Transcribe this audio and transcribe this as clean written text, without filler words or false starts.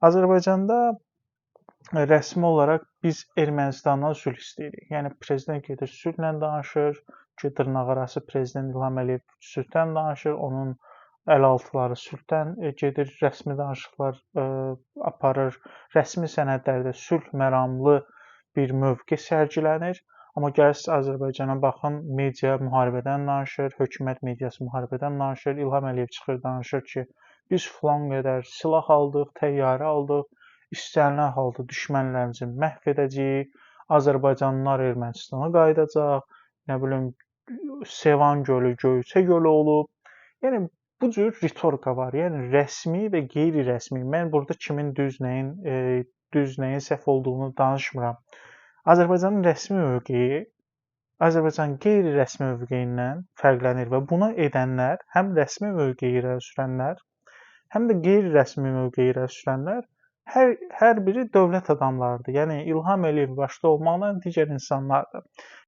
Azərbaycanda rəsmi olaraq biz Ermənistandan sülh istəyirik. Yəni prezident gedir sülhlə danışır, ki, dırnaqarası prezident İlham Əliyev sülhdən danışır, onun əlaltıları sülhdən gedir, rəsmi danışıqlar aparır, rəsmi sənədlərdə sülh məramlı bir mövqe sərgilənir. Amma gəlsiniz Azərbaycana baxın, media müharibədən danışır, hökumət mediası müharibədən danışır. İlham Əliyev çıxır danışır ki, biz filan qədər silah aldıq, təyyarə aldıq, istənilən halda düşmənlərimizi məhv edəcəyik, Azərbaycanlılar Ermənistana qayıdacaq, nə bilim, Sevan gölü Göyçə gölü olub. Yəni bu cür ritorika var. Yəni rəsmi və qeyri-rəsmi. Mən burada kimin düz, nəyin səhv olduğunu danışmıram. Azərbaycanın rəsmi mövqeyi Azərbaycanın qeyri-rəsmi mövqeyindən fərqlənir və bunu edənlər, həm rəsmi mövqeyi irəli sürənlər, həm də qeyri-rəsmi mövqeyi irəli sürənlər hər biri dövlət adamlarıdır. Yəni İlham Əliyev başda olmaqla digər insanlardır.